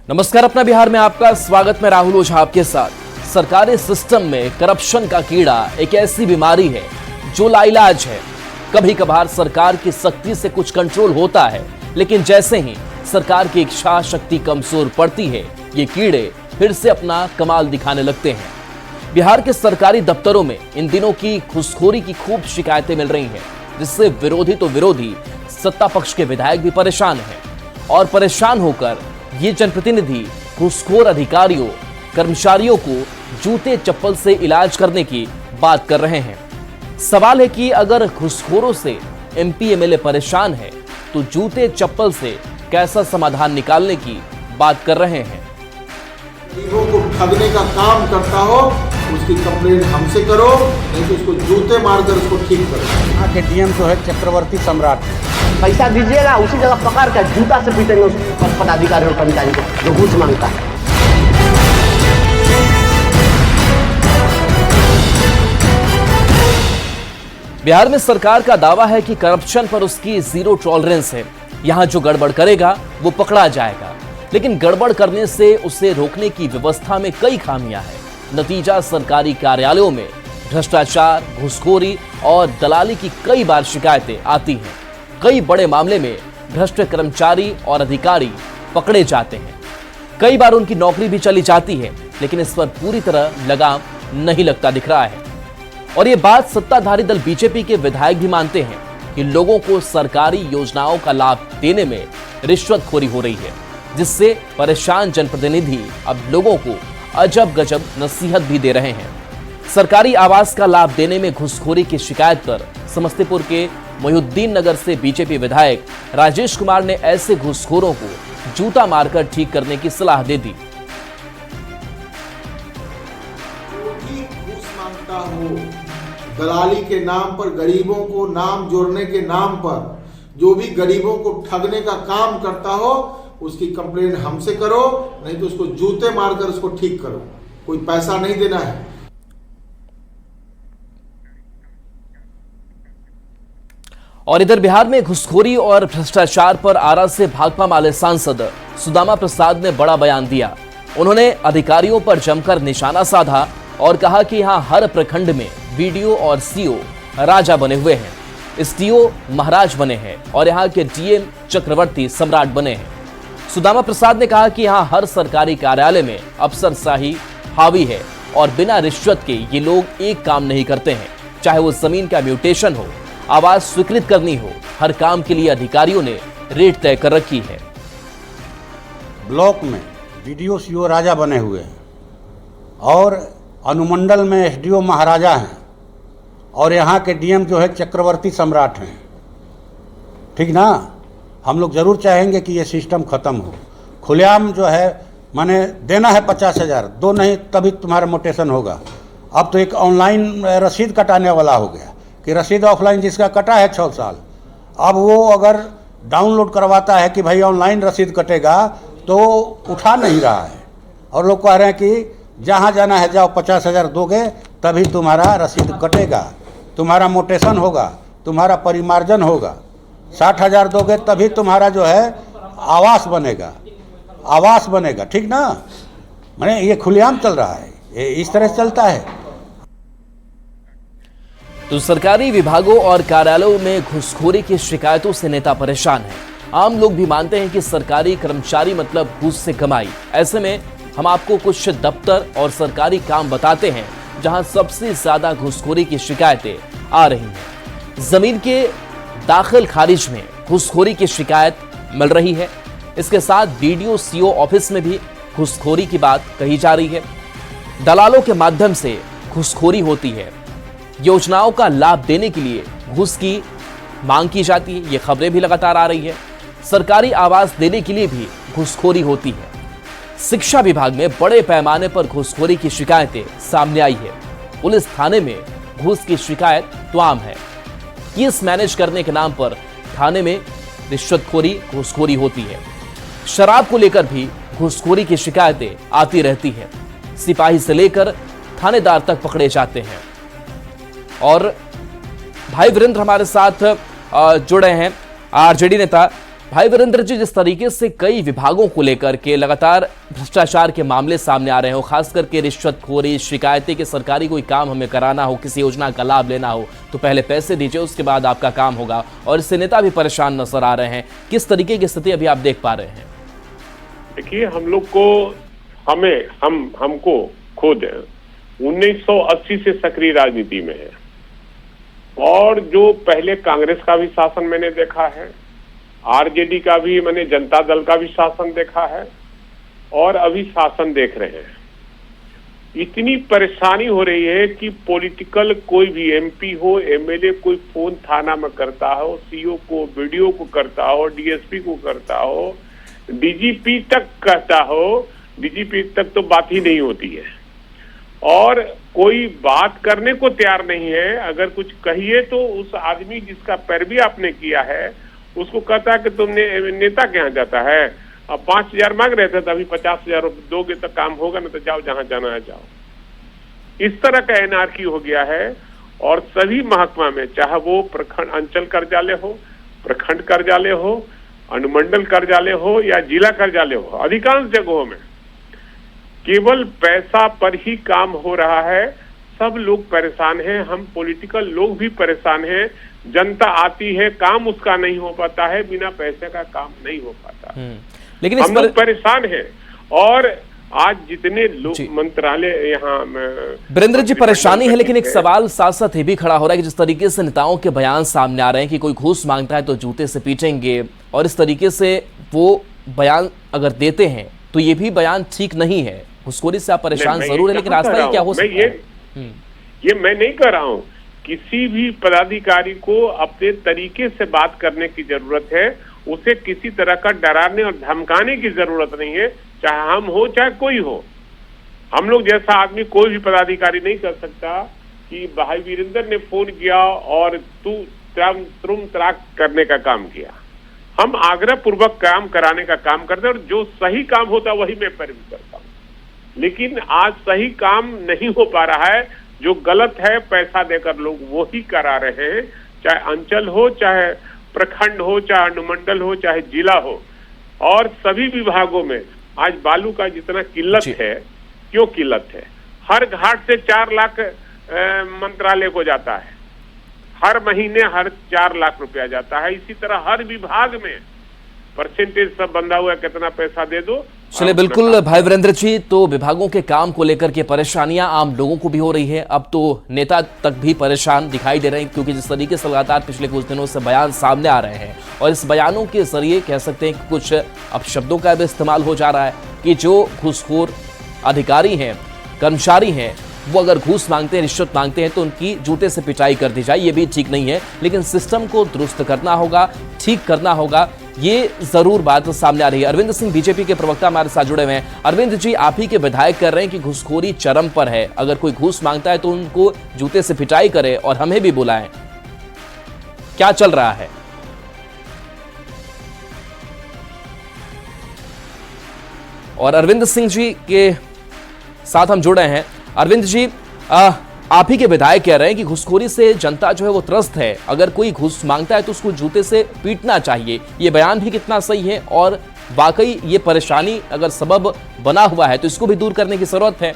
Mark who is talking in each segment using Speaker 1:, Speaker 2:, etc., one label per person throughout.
Speaker 1: नमस्कार, अपना बिहार में आपका स्वागत। मैं राहुल ओझा आपके साथ। सरकारी सिस्टम में करप्शन का कीड़ा एक ऐसी बीमारी है जो लाइलाज है। कभी कभार सरकार की सख्ती से कुछ कंट्रोल होता है, लेकिन जैसे ही सरकार की इच्छा शक्ति कमजोर पड़ती है, ये कीड़े फिर से अपना कमाल दिखाने लगते हैं। बिहार के सरकारी दफ्तरों में इन दिनों की घूसखोरी की खूब शिकायतें मिल रही हैं, जिससे विरोधी तो विरोधी, सत्ता पक्ष के विधायक भी परेशान हैं। और परेशान होकर ये जनप्रतिनिधि घूसखोर अधिकारियों कर्मचारियों को जूते चप्पल से इलाज करने की बात कर रहे हैं। सवाल है कि अगर घूसखोरों से एमपी एमएलए परेशान है, तो जूते चप्पल से कैसा समाधान निकालने की बात कर रहे हैं।
Speaker 2: गरीबों को ठगने का काम करता हो, उसकी कंप्लेंट हमसे करो, नहीं तो उसको जूते मारकर उसको ठीक करो।
Speaker 3: यहाँ के डीएम जो है चक्रवर्ती सम्राट।
Speaker 4: पैसा दीजिएगा, उसी जगह पकड़ कर जूता से पीटेंगे उस पदाधिकारी और कर्मचारी को जो घूस मांगता है।
Speaker 1: बिहार में सरकार का दावा है कि करप्शन पर उसकी जीरो टॉलरेंस है। यहां जो गड़बड़ करेगा वो पकड़ा जाएगा, लेकिन गड़बड़ करने से उसे रोकने की व्यवस्था में कई खामियां हैं। नतीजा सरकारी कार्यालयों में भ्रष्टाचार, घूसखोरी और दलाली की कई बार शिकायतें आती हैं। कई बड़े मामले में भ्रष्ट कर्मचारी और अधिकारी पकड़े जाते हैं। कई बार उनकी नौकरी भी चली जाती है, लेकिन इस पर पूरी तरह लगाम नहीं लगता दिख रहा है। और ये बात सत्ताधारी दल बीजेपी के विधायक भी मानते हैं कि लोगों को सरकारी योजनाओं का लाभ देने में रिश्वतखोरी हो रही है, जिससे परेशान जनप्रतिनिधि अब लोगों को अजब गजब नसीहत भी दे रहे हैं। सरकारी आवास का लाभ देने में घूसखोरी की शिकायत पर समस्तीपुर के मोहिउद्दीन नगर से बीजेपी विधायक राजेश कुमार ने ऐसे घूसखोरों को जूता मारकर ठीक करने की सलाह दे दी।
Speaker 2: घूस मांगता हो, दलाली के नाम पर, गरीबों को नाम जोड़ने के नाम पर, जो भी गरीबों को ठगने का काम करता हो, उसकी कंप्लेंट हमसे करो, नहीं तो उसको जूते मारकर उसको ठीक करो। कोई पैसा नहीं देना है।
Speaker 1: और इधर बिहार में घूसखोरी और भ्रष्टाचार पर आरा से भाकपा माले सांसद सुदामा प्रसाद ने बड़ा बयान दिया। उन्होंने अधिकारियों पर जमकर निशाना साधा और कहा कि यहां हर प्रखंड में बीडीओ और सीओ राजा बने हुए हैं, एसडीओ महाराज बने हैं और यहां के डीएम चक्रवर्ती सम्राट बने हैं। सुदामा प्रसाद ने कहा कि यहां हर सरकारी कार्यालय में अफसरशाही हावी है और बिना रिश्वत के ये लोग एक काम नहीं करते हैं, चाहे वो जमीन का म्यूटेशन हो, आवाज स्वीकृत करनी हो, हर काम के लिए अधिकारियों ने रेट तय कर रखी है।
Speaker 3: ब्लॉक में बीडीओ सीओ राजा बने हुए हैं और अनुमंडल में एसडीओ महाराजा हैं और यहाँ के डीएम जो है चक्रवर्ती सम्राट हैं। ठीक ना? हम लोग जरूर चाहेंगे कि ये सिस्टम खत्म हो। खुलेआम जो है माने देना है 50,000, दो नहीं तभी तुम्हारा मोटेशन होगा। अब तो एक ऑनलाइन रसीद कटाने वाला हो गया कि रसीद ऑफलाइन जिसका कटा है 6 साल, अब वो अगर डाउनलोड करवाता है कि भाई ऑनलाइन रसीद कटेगा, तो उठा नहीं रहा है। और लोग कह रहे हैं कि जहाँ जाना है जाओ, 50,000 दोगे तभी तुम्हारा रसीद कटेगा, तुम्हारा मोटेशन होगा, तुम्हारा परिमार्जन होगा। 60,000 दोगे तभी तुम्हारा जो है आवास बनेगा। ठीक ना? माने ये खुलेआम चल रहा है, ये इस तरह से चलता है।
Speaker 1: तो सरकारी विभागों और कार्यालयों में घूसखोरी की शिकायतों से नेता परेशान हैं। आम लोग भी मानते हैं कि सरकारी कर्मचारी मतलब घूस से कमाई। ऐसे में हम आपको कुछ दफ्तर और सरकारी काम बताते हैं जहां सबसे ज्यादा घूसखोरी की शिकायतें आ रही हैं। जमीन के दाखिल खारिज में घूसखोरी की शिकायत मिल रही है। इसके साथ बीडीओ सीओ ऑफिस में भी घूसखोरी की बात कही जा रही है। दलालों के माध्यम से घूसखोरी होती है। योजनाओं का लाभ देने के लिए घूस की मांग की जाती है, ये खबरें भी लगातार आ रही है। सरकारी आवास देने के लिए भी घूसखोरी होती है। शिक्षा विभाग में बड़े पैमाने पर घूसखोरी की शिकायतें सामने आई है। पुलिस थाने में घूस की शिकायत तो आम है। केस मैनेज करने के नाम पर थाने में रिश्वतखोरी, घूसखोरी होती है। शराब को लेकर भी घूसखोरी की शिकायतें आती रहती है। सिपाही से लेकर थानेदार तक पकड़े जाते हैं। और भाई वीरेंद्र हमारे साथ जुड़े हैं, आरजेडी नेता भाई वीरेंद्र जी, जिस तरीके से कई विभागों को लेकर के लगातार भ्रष्टाचार के मामले सामने आ रहे हो, खास करके रिश्वतखोरी, शिकायतें कि सरकारी कोई काम हमें कराना हो, किसी योजना का लाभ लेना हो तो पहले पैसे दीजिए, उसके बाद आपका काम होगा, और इससे नेता भी परेशान नजर आ रहे हैं। किस तरीके की स्थिति अभी आप देख पा रहे हैं?
Speaker 5: देखिए, हम लोग को हमको खुद 1980 से सक्रिय राजनीति में है, और जो पहले कांग्रेस का भी शासन मैंने देखा है, आरजेडी का भी, मैंने जनता दल का भी शासन देखा है, और अभी शासन देख रहे हैं। इतनी परेशानी हो रही है कि पॉलिटिकल कोई भी एमपी हो, एमएलए कोई फोन थाना में करता हो, सीओ को, बीडीओ को करता हो, डीएसपी को करता हो, डीजीपी तक कहता हो, डीजीपी तक तो बात ही नहीं होती है, और कोई बात करने को तैयार नहीं है। अगर कुछ कहिए तो उस आदमी जिसका पैरवी आपने किया है उसको कहता है कि तुमने नेता के यहाँ जाता है, अब 5,000 मांग रहे थे तो अभी 50,000 दोगे तो काम होगा, ना तो जाओ जहां जाना है जाओ। इस तरह का एनआरकी हो गया है, और सभी महकमा में, चाहे वो प्रखंड अंचल कार्यालय हो, प्रखंड कार्यालय हो, अनुमंडल कार्यालय हो या जिला कार्यालय हो, अधिकांश जगहों में केवल पैसा पर ही काम हो रहा है। सब लोग परेशान हैं, हम पॉलिटिकल लोग भी परेशान हैं। जनता आती है, काम उसका नहीं हो पाता है, बिना पैसे का काम नहीं हो पाता।
Speaker 1: लेकिन
Speaker 5: हम लोग परेशान हैं, और आज जितने लोग मंत्रालय यहाँ
Speaker 1: वीरेंद्र जी परेशानी है, लेकिन एक सवाल साथ साथ ये भी खड़ा हो रहा है कि जिस तरीके से नेताओं के बयान सामने आ रहे हैं कि कोई घूस मांगता है तो जूते से पीटेंगे, और इस तरीके से वो बयान अगर देते हैं तो ये भी बयान ठीक नहीं है। घूसखोरी से आप परेशान जरूर है, लेकिन रास्ता ही क्या हो सकता है?
Speaker 5: ये मैं नहीं कर रहा हूँ। किसी भी पदाधिकारी को अपने तरीके से बात करने की जरूरत है, उसे किसी तरह का डराने और धमकाने की जरूरत नहीं है, चाहे हम हो चाहे कोई हो। हम लोग जैसा आदमी कोई भी पदाधिकारी नहीं कर सकता कि भाई वीरेंद्र ने फोन किया और तू तुम तराक करने का काम किया। हम आग्रह पूर्वक काम कराने का काम करते हैं, और जो सही काम होता है वही मैं पैरवी करता हूँ। लेकिन आज सही काम नहीं हो पा रहा है, जो गलत है पैसा देकर लोग वो ही करा रहे हैं, चाहे अंचल हो, चाहे प्रखंड हो, चाहे अनुमंडल हो, चाहे जिला हो, और सभी विभागों में आज बालू का जितना किल्लत है, क्यों किल्लत है? हर घाट से 4 लाख मंत्रालय को जाता है, हर महीने हर 4 लाख रुपया जाता है। इसी तरह हर विभाग में परसेंटेज सब बंधा हुआ है, कितना पैसा दे दो।
Speaker 1: चलिए, बिल्कुल भाई वीरेंद्र जी, तो विभागों के काम को लेकर के परेशानियां आम लोगों को भी हो रही है, अब तो नेता तक भी परेशान दिखाई दे रहे हैं, क्योंकि जिस तरीके से लगातार पिछले कुछ दिनों से बयान सामने आ रहे हैं, और इस बयानों के जरिए कह सकते हैं कि कुछ अपशब्दों का भी इस्तेमाल हो जा रहा है कि जो घूसखोर अधिकारी हैं, कर्मचारी हैं, वो अगर घूस मांगते हैं, रिश्वत मांगते हैं तो उनकी जूते से पिटाई कर दी जाए। ये भी ठीक नहीं है, लेकिन सिस्टम को दुरुस्त करना होगा, ठीक करना होगा, ये जरूर बात सामने आ रही है। अरविंद सिंह बीजेपी के प्रवक्ता हमारे साथ जुड़े हुए हैं। अरविंद जी, आप ही के विधायक कर रहे हैं कि घूसखोरी चरम पर है, अगर कोई घूस मांगता है तो उनको जूते से पिटाई करे और हमें भी बुलाएं। क्या चल रहा है? और अरविंद सिंह जी के साथ हम जुड़े हैं। अरविंद जी, आप ही के विधायक कह रहे हैं कि घूसखोरी से जनता जो है वो त्रस्त है, अगर कोई घूस मांगता है तो उसको जूते से पीटना चाहिए। ये बयान भी कितना सही है, और वाकई ये परेशानी अगर सबब बना हुआ है तो इसको भी दूर करने की जरूरत है।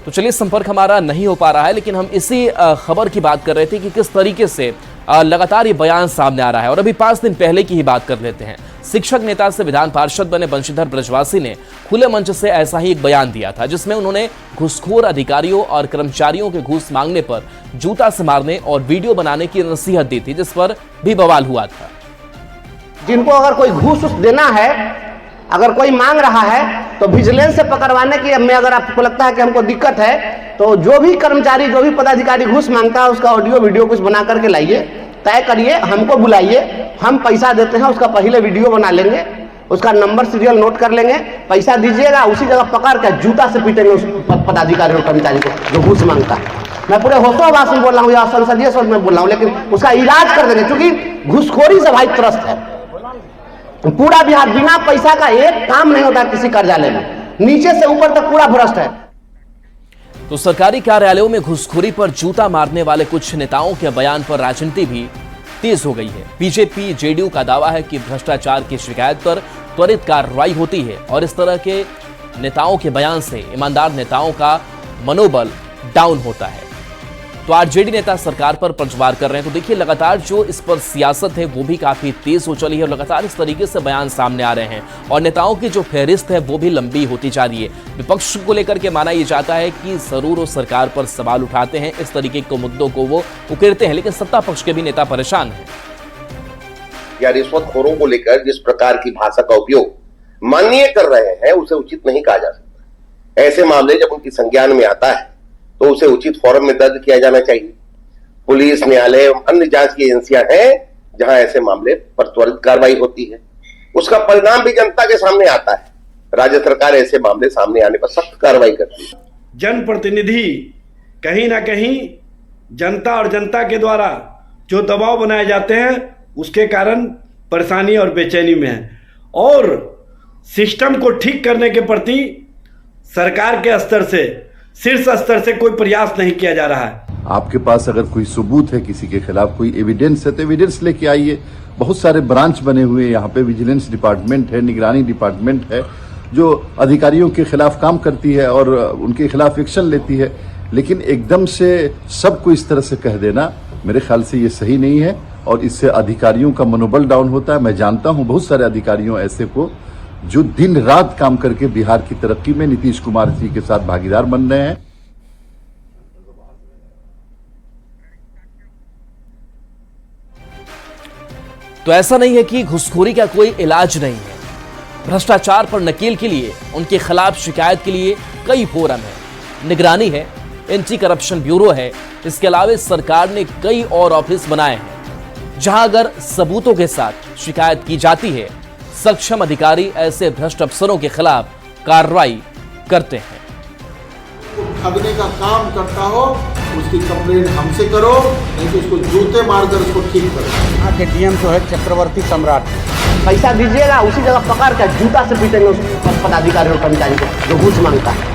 Speaker 1: तो चलिए, संपर्क हमारा नहीं हो पा रहा है, लेकिन हम इसी खबर की बात कर रहे थे कि किस तरीके से लगातार ये बयान सामने आ रहा है। और अभी 5 दिन पहले की ही बात कर लेते हैं। शिक्षक नेता से विधान पार्षद बने बंशीधर ब्रजवासी ने खुले मंच से ऐसा ही एक बयान दिया था, जिसमें उन्होंने घूसखोर अधिकारियों और कर्मचारियों के घूस मांगने पर जूता से मारने और वीडियो बनाने की नसीहत दी थी, जिस पर भी बवाल हुआ था।
Speaker 4: जिनको अगर कोई घूस देना है, अगर कोई मांग रहा है तो विजिलेंस से पकड़वाने की में अगर आपको लगता है कि हमको दिक्कत है, तो जो भी कर्मचारी, जो भी पदाधिकारी घूस मांगता है उसका ऑडियो वीडियो कुछ बना करके लाइए, तय करिए, हमको बुलाइए, हम पैसा देते हैं, उसका पहले वीडियो बना लेंगे, उसका नंबर सीरियल नोट कर लेंगे, पैसा दीजिएगा, उसी जगह पकड़ कर जूता से पीटेंगे उस पदाधिकारी और कर्मचारी को जो घूस मांगता है। मैं पूरे होशोहवास में बोल रहा हूँ या संसदीय सदन में बोल रहा हूँ, लेकिन उसका इलाज कर देंगे, क्योंकि घूसखोरी से भाई त्रस्त है पूरा बिहार। बिना पैसा का एक काम नहीं होता किसी कार्यालय में, नीचे से ऊपर तक पूरा भ्रष्ट है।
Speaker 1: तो सरकारी कार्यालयों में घूसखोरी पर जूता मारने वाले कुछ नेताओं के बयान पर राजनीति भी तेज हो गई है। बीजेपी जेडीयू का दावा है कि भ्रष्टाचार की शिकायत पर त्वरित कार्रवाई होती है और इस तरह के नेताओं के बयान से ईमानदार नेताओं का मनोबल डाउन होता है। तो आरजेडी नेता सरकार पर पलटवार कर रहे हैं। तो देखिए, लगातार जो इस पर सियासत है वो भी काफी तेज हो चली है और लगातार इस तरीके से बयान सामने आ रहे हैं और नेताओं की जो फहरिस्त है वो भी लंबी होती जा रही है। विपक्ष को लेकर के माना यह जाता है कि जरूर वो सरकार पर सवाल उठाते हैं, इस तरीके के मुद्दों को वो उकेरते हैं, लेकिन सत्ता पक्ष के भी नेता परेशान हैं।
Speaker 6: या रिश्वतखोरों को लेकर जिस प्रकार की भाषा का उपयोग माननीय कर रहे हैं उसे उचित नहीं कहा जा सकता। ऐसे मामले जब उनकी संज्ञान में आता है तो उसे उचित फोरम में दर्ज किया जाना चाहिए। पुलिस, न्यायालय एवं अन्य जांच की एजेंसियां हैं जहां ऐसे मामले पर त्वरित कार्रवाई होती है, उसका परिणाम भी जनता के सामने आता है। राज्य सरकार ऐसे मामले सामने आने पर सख्त कार्रवाई करती है।
Speaker 7: जनप्रतिनिधि कहीं ना कहीं जनता और जनता के द्वारा जो दबाव बनाए जाते हैं उसके कारण परेशानी और बेचैनी में है और सिस्टम को ठीक करने के प्रति सरकार के स्तर से, शीर्ष स्तर से कोई प्रयास नहीं किया जा रहा है।
Speaker 8: आपके पास अगर कोई सबूत है, किसी के खिलाफ कोई एविडेंस है तो एविडेंस लेके आइए। बहुत सारे ब्रांच बने हुए हैं यहाँ पे, विजिलेंस डिपार्टमेंट है, निगरानी डिपार्टमेंट है जो अधिकारियों के खिलाफ काम करती है और उनके खिलाफ एक्शन लेती है। लेकिन एकदम से सबको इस तरह से कह देना मेरे ख्याल से ये सही नहीं है और इससे अधिकारियों का मनोबल डाउन होता है। मैं जानता हूँ बहुत सारे अधिकारियों ऐसे को जो दिन रात काम करके बिहार की तरक्की में नीतीश कुमार जी के साथ भागीदार बन रहे हैं।
Speaker 1: तो ऐसा नहीं है कि घुसखोरी का कोई इलाज नहीं है। भ्रष्टाचार पर नकेल के लिए, उनके खिलाफ शिकायत के लिए कई फोरम है, निगरानी है, एंटी करप्शन ब्यूरो है। इसके अलावा सरकार ने कई और ऑफिस बनाए हैं जहां अगर सबूतों के साथ शिकायत की जाती है, सक्षम अधिकारी ऐसे भ्रष्ट अफसरों के खिलाफ कार्रवाई करते हैं।
Speaker 2: ठगने का काम करता हो उसकी कंप्लेंट हमसे करो, नहीं तो उसको जूते मारकर उसको ठीक करो।
Speaker 3: यहाँ के डीएम जो है चक्रवर्ती सम्राट,
Speaker 4: पैसा दीजिएगा उसी जगह पकड़ कर जूता से पीटेंगे उस पदाधिकारी और कर्मचारी को जो घूस मांगता है।